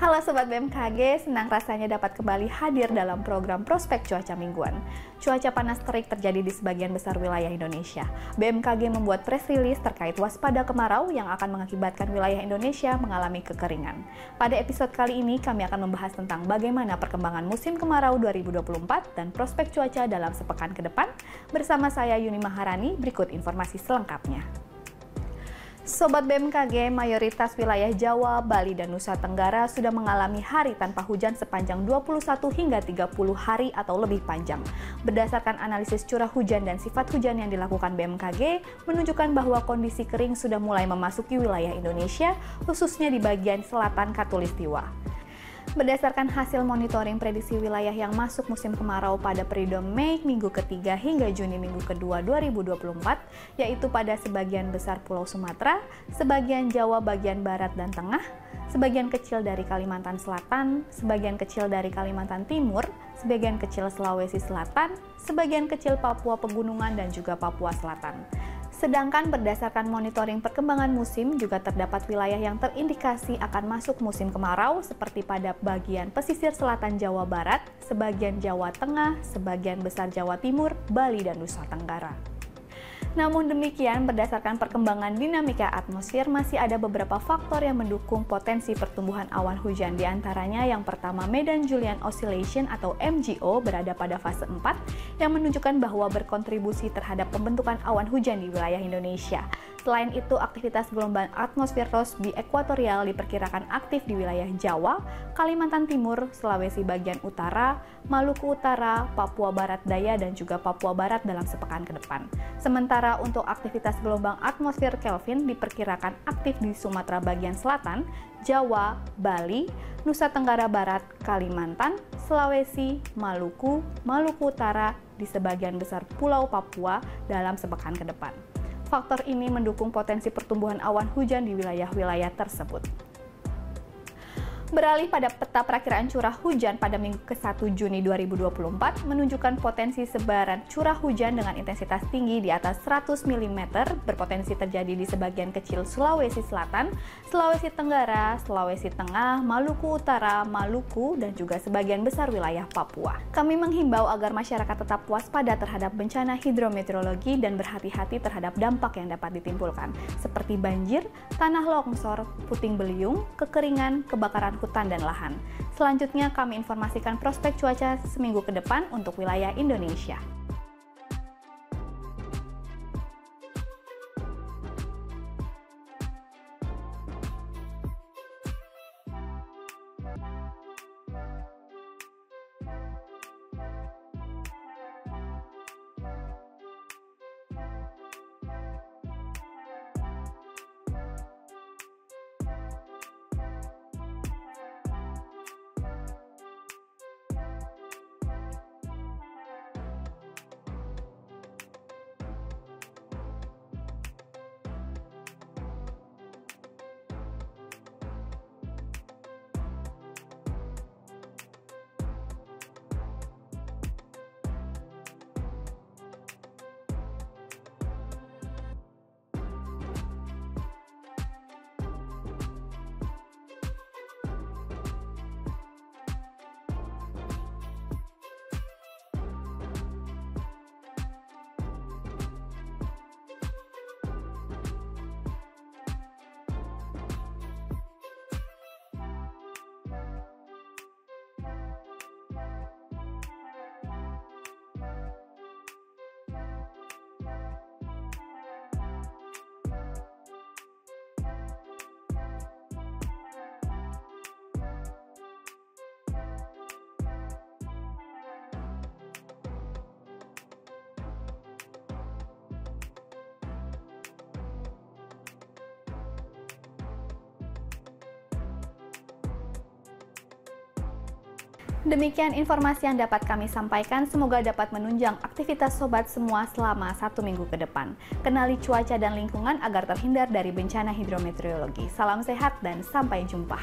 Halo Sobat BMKG, senang rasanya dapat kembali hadir dalam program Prospek Cuaca Mingguan. Cuaca panas terik terjadi di sebagian besar wilayah Indonesia. BMKG membuat press release terkait waspada kemarau yang akan mengakibatkan wilayah Indonesia mengalami kekeringan. Pada episode kali ini kami akan membahas tentang bagaimana perkembangan musim kemarau 2024 dan prospek cuaca dalam sepekan ke depan. Bersama saya Yuni Maharani, berikut informasi selengkapnya. Sobat BMKG, mayoritas wilayah Jawa, Bali, dan Nusa Tenggara sudah mengalami hari tanpa hujan sepanjang 21 hingga 30 hari atau lebih panjang. Berdasarkan analisis curah hujan dan sifat hujan yang dilakukan BMKG, menunjukkan bahwa kondisi kering sudah mulai memasuki wilayah Indonesia, khususnya di bagian selatan Khatulistiwa. Berdasarkan hasil monitoring prediksi wilayah yang masuk musim kemarau pada periode Mei minggu ketiga hingga Juni minggu kedua 2024, yaitu pada sebagian besar Pulau Sumatera, sebagian Jawa bagian barat dan tengah, sebagian kecil dari Kalimantan Selatan, sebagian kecil dari Kalimantan Timur, sebagian kecil Sulawesi Selatan, sebagian kecil Papua Pegunungan, dan juga Papua Selatan. Sedangkan berdasarkan monitoring perkembangan musim juga terdapat wilayah yang terindikasi akan masuk musim kemarau seperti pada bagian pesisir selatan Jawa Barat, sebagian Jawa Tengah, sebagian besar Jawa Timur, Bali, dan Nusa Tenggara. Namun demikian, berdasarkan perkembangan dinamika atmosfer, masih ada beberapa faktor yang mendukung potensi pertumbuhan awan hujan. Di antaranya yang pertama, Medan-Julian Oscillation atau MJO berada pada fase 4 yang menunjukkan bahwa berkontribusi terhadap pembentukan awan hujan di wilayah Indonesia. Selain itu, aktivitas gelombang atmosfer Rossby ekuatorial diperkirakan aktif di wilayah Jawa, Kalimantan Timur, Sulawesi bagian utara, Maluku Utara, Papua Barat Daya, dan juga Papua Barat dalam sepekan ke depan. Sementara untuk aktivitas gelombang atmosfer Kelvin diperkirakan aktif di Sumatera bagian selatan, Jawa, Bali, Nusa Tenggara Barat, Kalimantan, Sulawesi, Maluku, Maluku Utara, di sebagian besar Pulau Papua dalam sepekan ke depan. Faktor ini mendukung potensi pertumbuhan awan hujan di wilayah-wilayah tersebut. Beralih pada peta perakiraan curah hujan pada minggu ke-1 Juni 2024 menunjukkan potensi sebaran curah hujan dengan intensitas tinggi di atas 100 mm berpotensi terjadi di sebagian kecil Sulawesi Selatan, Sulawesi Tenggara, Sulawesi Tengah, Maluku Utara, Maluku, dan juga sebagian besar wilayah Papua. Kami menghimbau agar masyarakat tetap waspada terhadap bencana hidrometeorologi dan berhati-hati terhadap dampak yang dapat ditimbulkan, seperti banjir, tanah longsor, puting beliung, kekeringan, kebakaran hutan dan lahan. Selanjutnya kami informasikan prospek cuaca seminggu ke depan untuk wilayah Indonesia. Demikian informasi yang dapat kami sampaikan, semoga dapat menunjang aktivitas sobat semua selama 1 minggu ke depan. Kenali cuaca dan lingkungan agar terhindar dari bencana hidrometeorologi. Salam sehat dan sampai jumpa.